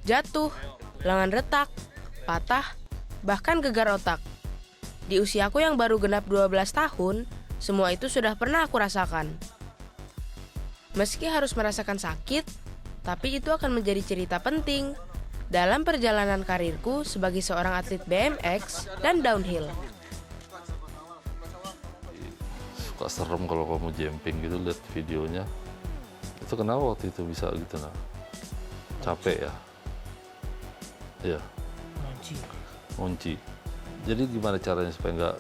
jatuh, lengan retak, patah, bahkan gegar otak. Di usiaku yang baru genap 12 tahun, semua itu sudah pernah aku rasakan. Meski harus merasakan sakit, tapi itu akan menjadi cerita penting dalam perjalanan karirku sebagai seorang atlet BMX dan downhill. Suka serem kalau kamu jumping gitu, lihat videonya. Itu kenapa waktu itu bisa gitu nah? Capek ya? Iya. Ngunci. Jadi gimana caranya supaya nggak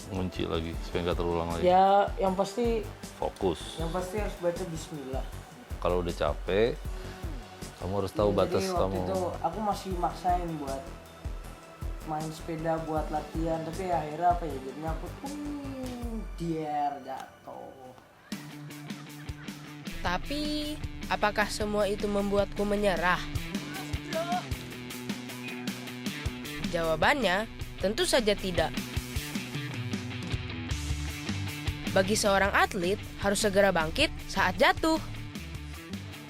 ngunci lagi, supaya nggak terulang lagi? Ya, yang pasti Fokus. harus baca Bismillah. Kalau udah capek, kamu harus tahu batas jadi kamu. waktu itu aku masih maksain buat main sepeda buat latihan, tapi akhirnya apa ya? Jadinya aku jatuh. Tapi, apakah semua itu membuatku menyerah? Jawabannya, tentu saja tidak. Bagi seorang atlet, harus segera bangkit saat jatuh.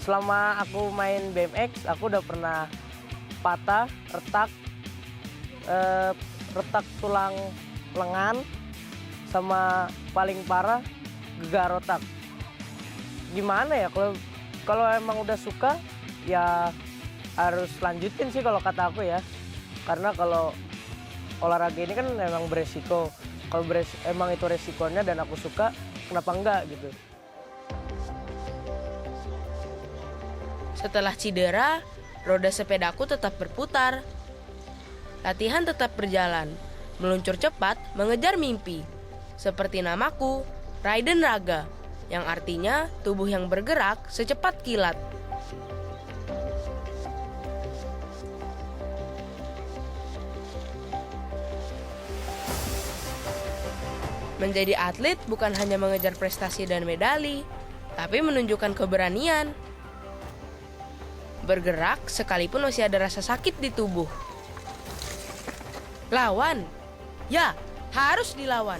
Selama aku main BMX, aku udah pernah patah, retak tulang lengan, sama paling parah gegar otak. Gimana ya, kalau emang udah suka ya harus lanjutin sih kalau kata aku ya. Karena kalau olahraga ini kan emang beresiko. Kalau emang itu resikonya dan aku suka, kenapa enggak gitu. Setelah cedera, roda sepedaku tetap berputar. Latihan tetap berjalan, meluncur cepat mengejar mimpi. Seperti namaku, Raiden Raga, yang artinya tubuh yang bergerak secepat kilat. Menjadi atlet bukan hanya mengejar prestasi dan medali, tapi menunjukkan keberanian. Bergerak sekalipun masih ada rasa sakit di tubuh. Lawan, ya harus dilawan.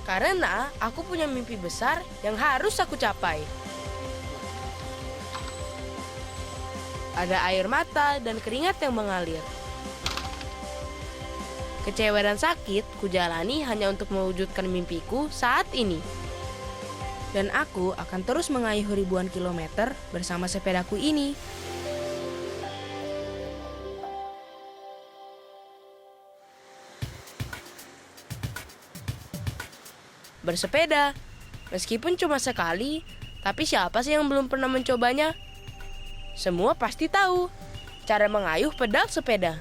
Karena aku punya mimpi besar yang harus aku capai. Ada air mata dan keringat yang mengalir. Kecewa dan sakit kujalani hanya untuk mewujudkan mimpiku saat ini. Dan aku akan terus mengayuh ribuan kilometer bersama sepedaku ini. Bersepeda, meskipun cuma sekali, tapi siapa sih yang belum pernah mencobanya? Semua pasti tahu cara mengayuh pedal sepeda.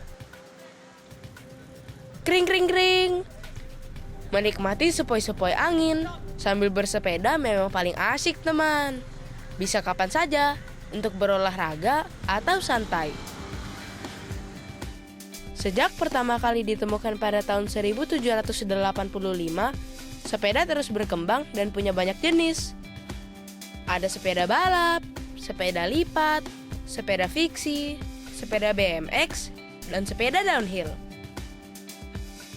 Kring kring kring. Menikmati sepoi-sepoi angin sambil bersepeda memang paling asik, teman. Bisa kapan saja untuk berolahraga atau santai. Sejak pertama kali ditemukan pada tahun 1785, sepeda terus berkembang dan punya banyak jenis. Ada sepeda balap, sepeda lipat, sepeda fiksi, sepeda BMX, dan sepeda downhill.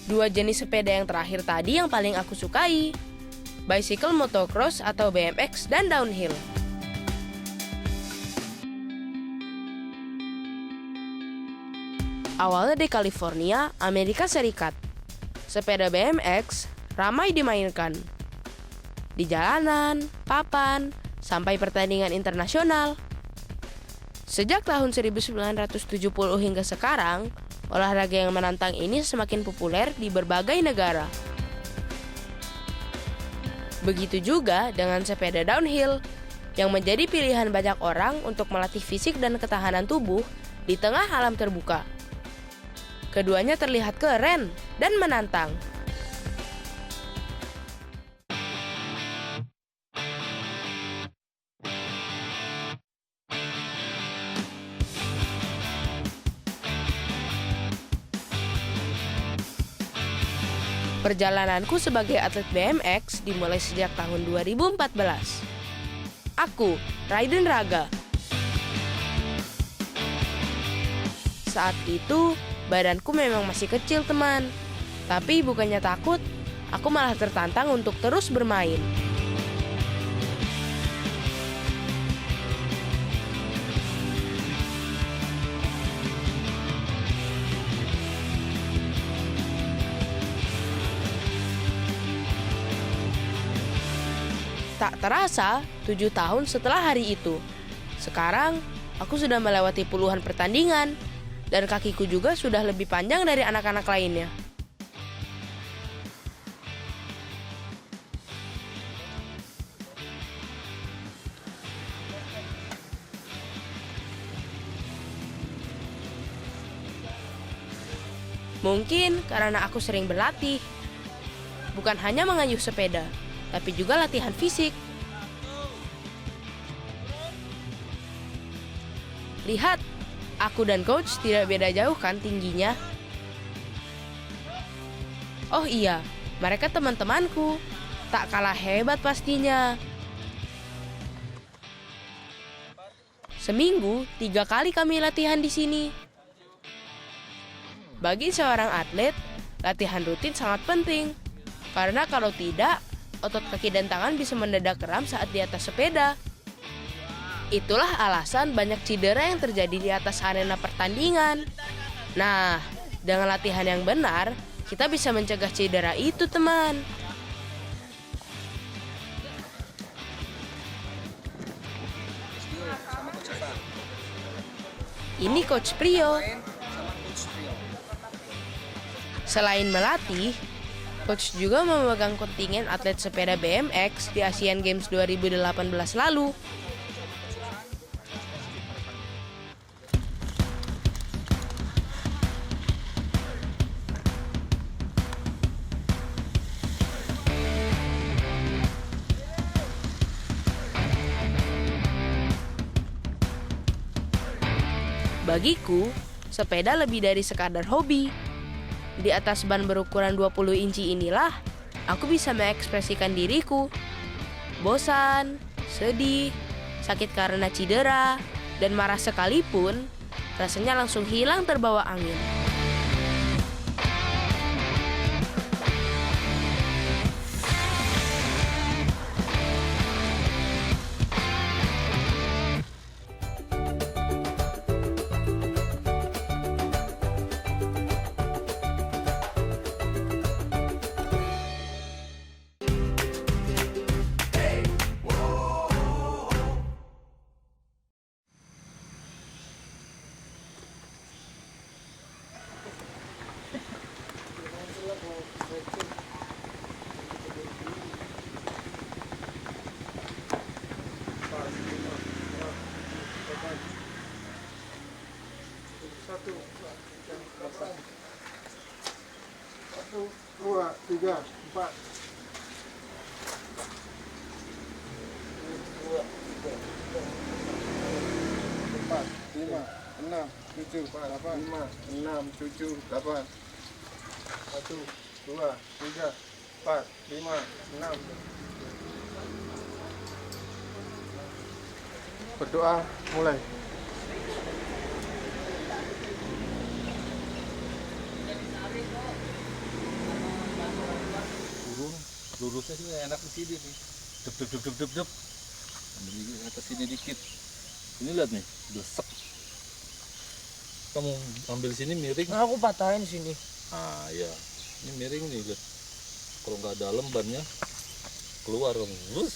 Dua jenis sepeda yang terakhir tadi yang paling aku sukai, bicycle motocross atau BMX dan downhill. Awalnya di California, Amerika Serikat. Sepeda BMX ramai dimainkan di jalanan, papan, sampai pertandingan internasional. Sejak tahun 1970 hingga sekarang, olahraga yang menantang ini semakin populer di berbagai negara. Begitu juga dengan sepeda downhill, yang menjadi pilihan banyak orang untuk melatih fisik dan ketahanan tubuh di tengah alam terbuka. Keduanya terlihat keren dan menantang. Perjalananku sebagai atlet BMX dimulai sejak tahun 2014. Aku, Raiden Raga. Saat itu, badanku memang masih kecil, teman. Tapi bukannya takut, aku malah tertantang untuk terus bermain. Tak terasa, 7 tahun setelah hari itu. Sekarang, aku sudah melewati puluhan pertandingan, dan kakiku juga sudah lebih panjang dari anak-anak lainnya. Mungkin karena aku sering berlatih. Bukan hanya mengayuh sepeda, tapi juga latihan fisik. Lihat, aku dan coach tidak beda jauh kan tingginya. Oh iya, mereka teman-temanku. Tak kalah hebat pastinya. Seminggu 3 kali kami latihan di sini. Bagi seorang atlet, latihan rutin sangat penting. Karena kalau tidak, otot kaki dan tangan bisa mendadak kram saat di atas sepeda. Itulah alasan banyak cedera yang terjadi di atas arena pertandingan. Nah, dengan latihan yang benar, kita bisa mencegah cedera itu, teman. Ini Coach Prio. Selain melatih, coach juga memegang kontingen atlet sepeda BMX di Asian Games 2018 lalu. Bagiku, sepeda lebih dari sekadar hobi. Di atas ban berukuran 20 inci inilah, aku bisa mengekspresikan diriku. Bosan, sedih, sakit karena cedera, dan marah sekalipun, rasanya langsung hilang terbawa angin. Satu, dua, tiga, empat. Empat, lima, enam, tujuh, delapan. 5, 6, 7, 8. 1, 2, 3, 4, 5, 6. Berdoa mulai. Lurusnya sih enak di sini nih. Dep. Ambil di atas sini dikit. Ini lihat nih, desek. Kamu ambil sini miring. Nah, aku patahin sini. Ah ya, ini miring nih lihat. Kalau nggak dalam bannya keluar terus.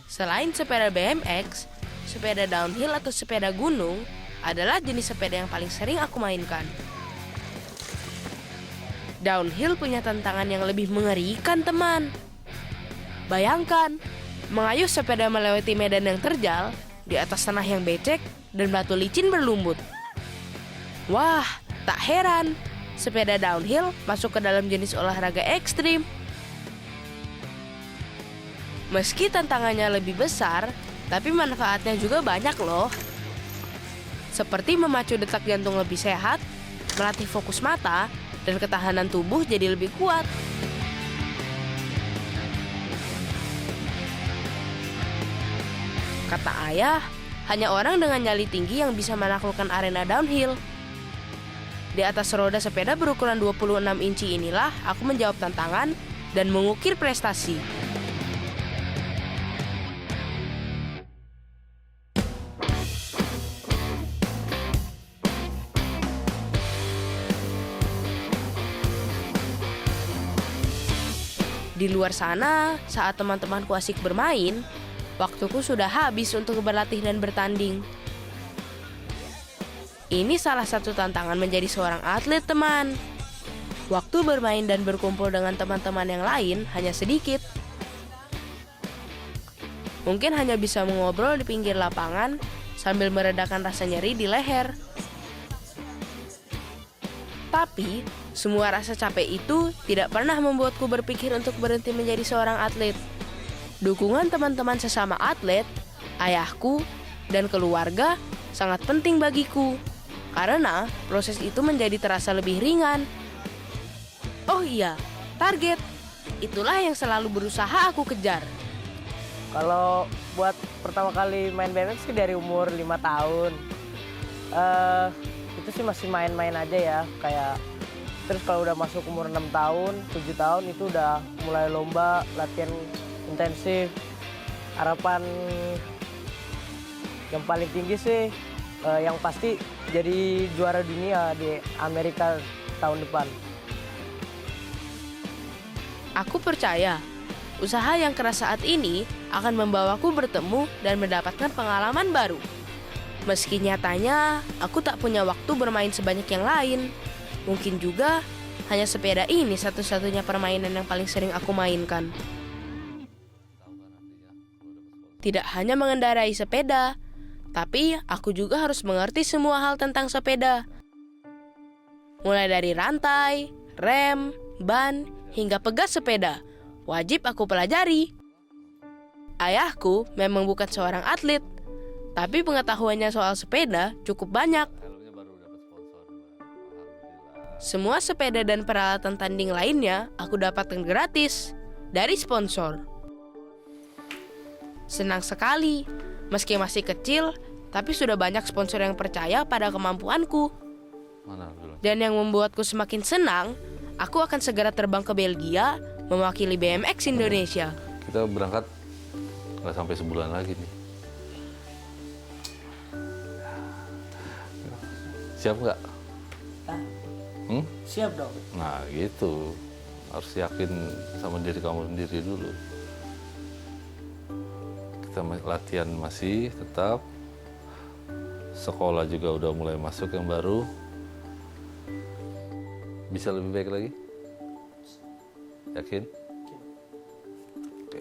Selain sepeda BMX, sepeda downhill atau sepeda gunung adalah jenis sepeda yang paling sering aku mainkan. Downhill punya tantangan yang lebih mengerikan, teman. Bayangkan, mengayuh sepeda melewati medan yang terjal di atas tanah yang becek dan batu licin berlumpur. Wah, tak heran, sepeda downhill masuk ke dalam jenis olahraga ekstrim. Meski tantangannya lebih besar, tapi manfaatnya juga banyak loh. Seperti memacu detak jantung lebih sehat, melatih fokus mata, dan ketahanan tubuh jadi lebih kuat. Kata ayah, hanya orang dengan nyali tinggi yang bisa menaklukkan arena downhill. Di atas roda sepeda berukuran 26 inci inilah aku menjawab tantangan dan mengukir prestasi. Di luar sana, saat teman-temanku asik bermain, waktuku sudah habis untuk berlatih dan bertanding. Ini salah satu tantangan menjadi seorang atlet, teman. Waktu bermain dan berkumpul dengan teman-teman yang lain hanya sedikit. Mungkin hanya bisa mengobrol di pinggir lapangan sambil meredakan rasa nyeri di leher. Tapi, semua rasa capek itu tidak pernah membuatku berpikir untuk berhenti menjadi seorang atlet. Dukungan teman-teman sesama atlet, ayahku, dan keluarga sangat penting bagiku. Karena proses itu menjadi terasa lebih ringan. Oh iya, target. Itulah yang selalu berusaha aku kejar. Kalau buat pertama kali main BMX sih dari umur 5 tahun. Itu sih masih main-main aja ya. Kayak terus kalau udah masuk umur 6 tahun, 7 tahun itu udah mulai lomba, latihan intensif. Harapan yang paling tinggi sih yang pasti jadi juara dunia di Amerika tahun depan. Aku percaya, usaha yang keras saat ini akan membawaku bertemu dan mendapatkan pengalaman baru. Meski nyatanya, aku tak punya waktu bermain sebanyak yang lain. Mungkin juga, hanya sepeda ini satu-satunya permainan yang paling sering aku mainkan. Tidak hanya mengendarai sepeda, tapi aku juga harus mengerti semua hal tentang sepeda. Mulai dari rantai, rem, ban, hingga pegas sepeda, wajib aku pelajari. Ayahku memang bukan seorang atlet, tapi pengetahuannya soal sepeda cukup banyak. Semua sepeda dan peralatan tanding lainnya aku dapatkan gratis dari sponsor. Senang sekali, meski masih kecil, tapi sudah banyak sponsor yang percaya pada kemampuanku. Dan yang membuatku semakin senang, aku akan segera terbang ke Belgia mewakili BMX Indonesia. Kita berangkat nggak sampai sebulan lagi nih. Siap nggak? Siap dong. Nah gitu, harus yakin sama diri kamu sendiri dulu. Kita latihan masih tetap, sekolah juga udah mulai masuk yang baru. Bisa lebih baik lagi? Yakin? Oke.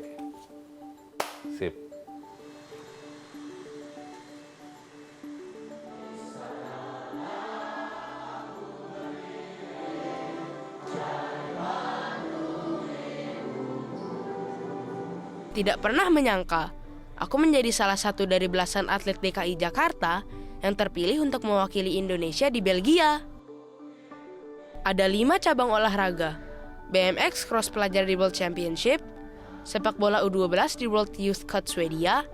Sip. Tidak pernah menyangka, aku menjadi salah satu dari belasan atlet DKI Jakarta yang terpilih untuk mewakili Indonesia di Belgia. Ada 5 cabang olahraga, BMX Cross Pelajar di World Championship, sepak bola U12 di World Youth Cup Swedia,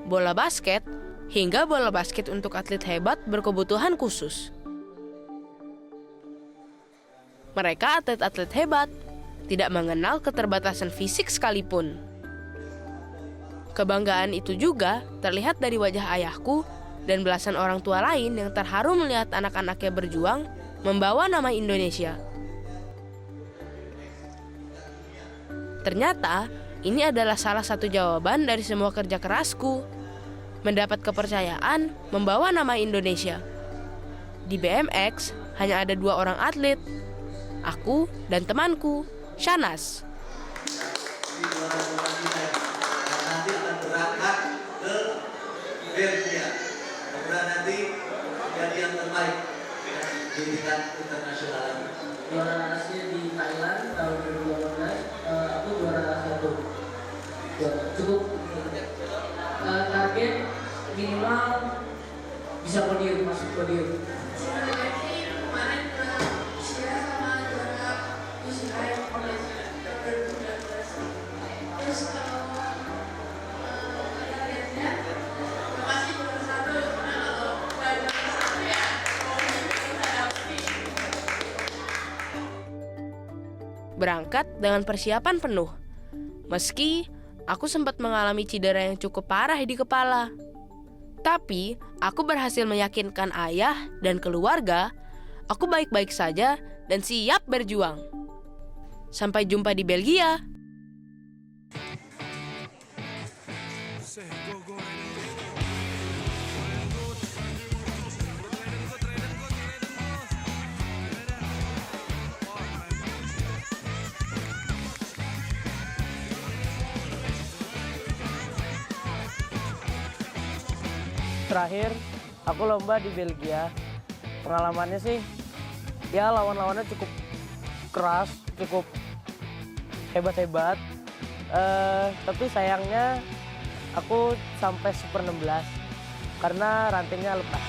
bola basket, hingga bola basket untuk atlet hebat berkebutuhan khusus. Mereka atlet-atlet hebat, tidak mengenal keterbatasan fisik sekalipun. Kebanggaan itu juga terlihat dari wajah ayahku dan belasan orang tua lain yang terharu melihat anak-anaknya berjuang membawa nama Indonesia. Ternyata, ini adalah salah satu jawaban dari semua kerja kerasku. Mendapat kepercayaan membawa nama Indonesia. Di BMX, hanya ada 2 orang atlet. Aku dan temanku, Shanas. Nanti akan berangkat ke Belgia. Mudah nanti jadi yang terbaik di tingkat internasional lagi. Juara Asia di Thailand tahun 2018, aku juara 1. Cukup. Target minimal bisa podium, masuk podium. Berangkat dengan persiapan penuh. Meski aku sempat mengalami cedera yang cukup parah di kepala. Tapi aku berhasil meyakinkan ayah dan keluarga, aku baik-baik saja dan siap berjuang. Sampai jumpa di Belgia. Terakhir, aku lomba di Belgia. Pengalamannya sih, ya lawan-lawannya cukup keras, cukup hebat-hebat. Tapi sayangnya aku sampai Super 16 karena rantingnya lepas.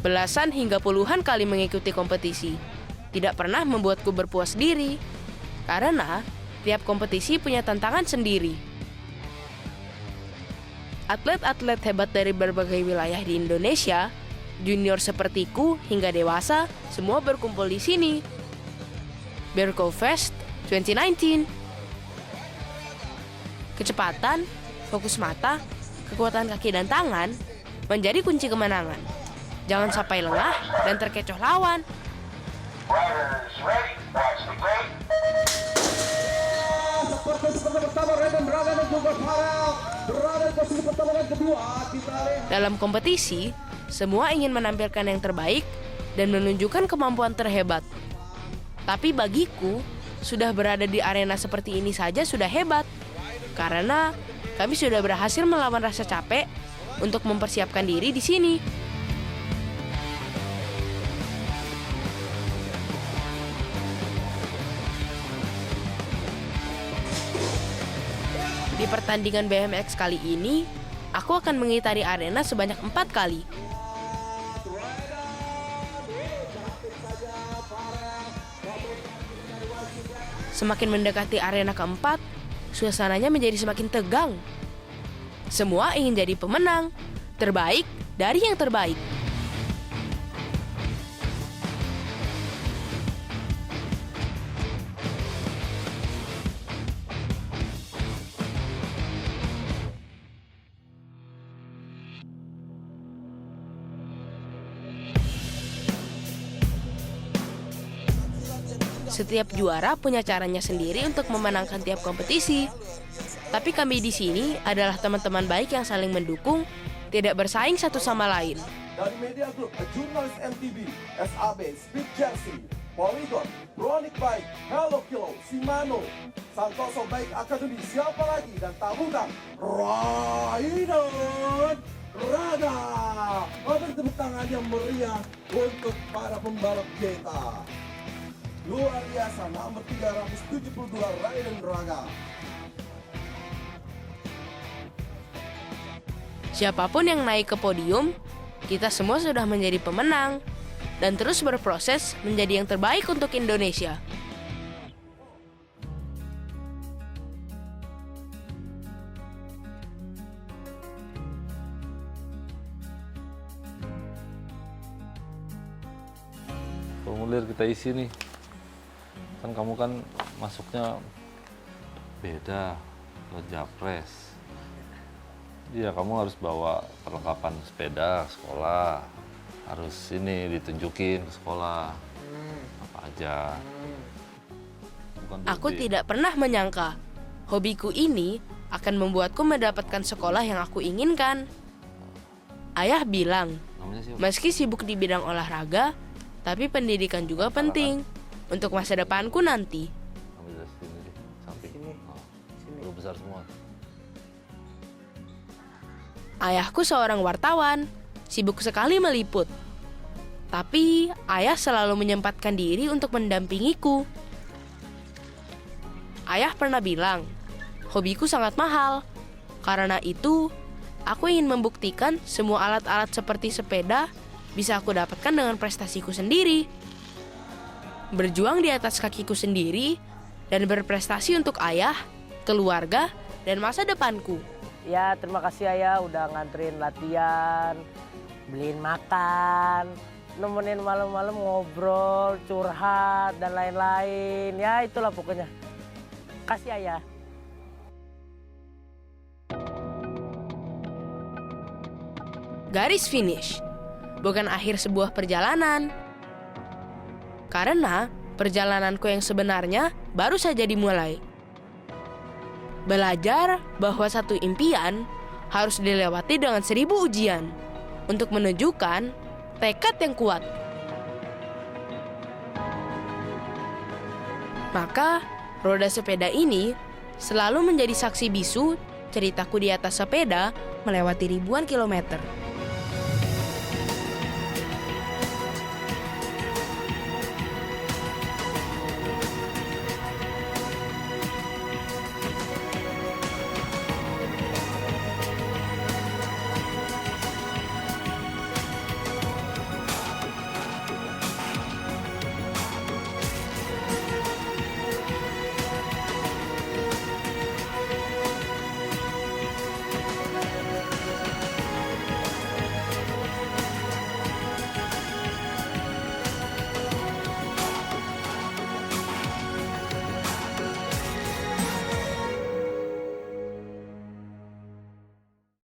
Belasan hingga puluhan kali mengikuti kompetisi. Tidak pernah membuatku berpuas diri. Karena tiap kompetisi punya tantangan sendiri. Atlet-atlet hebat dari berbagai wilayah di Indonesia, junior sepertiku hingga dewasa, semua berkumpul di sini. Berko Fest 2019. Kecepatan, fokus mata, kekuatan kaki dan tangan menjadi kunci kemenangan. Jangan sampai lengah dan terkecoh lawan. Dalam kompetisi, semua ingin menampilkan yang terbaik dan menunjukkan kemampuan terhebat. Tapi bagiku, sudah berada di arena seperti ini saja sudah hebat. Karena kami sudah berhasil melawan rasa capek untuk mempersiapkan diri di sini. Di pertandingan BMX kali ini, aku akan mengitari arena sebanyak 4 kali. Semakin mendekati arena keempat, suasananya menjadi semakin tegang. Semua ingin jadi pemenang, terbaik dari yang terbaik. Setiap juara punya caranya sendiri untuk memenangkan tiap kompetisi. Tapi kami di sini adalah teman-teman baik yang saling mendukung, tidak bersaing satu sama lain. Dari Media Group, Jurnalis MTV, SAB, Speed Jersey, Polygon, Bronic Bike, Hello Kilo, Shimano, Santoso Bike Academy, siapa lagi? Dan tak bukan Raidan Raga. Beri tepuk tangan yang meriah untuk para pembalap kita. Luar biasa, nomor 372 Raidan Raga. Siapapun yang naik ke podium, kita semua sudah menjadi pemenang dan terus berproses menjadi yang terbaik untuk Indonesia. Formulir kita isi nih. Kan kamu kan masuknya beda ke Japres. Iya, kamu harus bawa perlengkapan sepeda sekolah. Harus ini ditunjukin ke sekolah. Apa aja. Aku tidak pernah menyangka hobiku ini akan membuatku mendapatkan sekolah yang aku inginkan. Ayah bilang, meski sibuk di bidang olahraga, tapi pendidikan juga penting untuk masa depanku nanti. Ambil dari sini deh, samping. Sini. Udah besar semua. Ayahku seorang wartawan, sibuk sekali meliput. Tapi ayah selalu menyempatkan diri untuk mendampingiku. Ayah pernah bilang, hobiku sangat mahal. Karena itu, aku ingin membuktikan semua alat-alat seperti sepeda bisa aku dapatkan dengan prestasiku sendiri. Berjuang di atas kakiku sendiri dan berprestasi untuk ayah, keluarga, dan masa depanku. Ya, terima kasih ayah udah nganterin latihan, beliin makan, nemenin malam-malam ngobrol, curhat, dan lain-lain. Ya, itulah pokoknya. Kasih ayah. Garis finish bukan akhir sebuah perjalanan. Karena perjalananku yang sebenarnya baru saja dimulai. Belajar bahwa satu impian harus dilewati dengan 1000 ujian untuk menunjukkan tekad yang kuat. Maka, roda sepeda ini selalu menjadi saksi bisu ceritaku di atas sepeda melewati ribuan kilometer.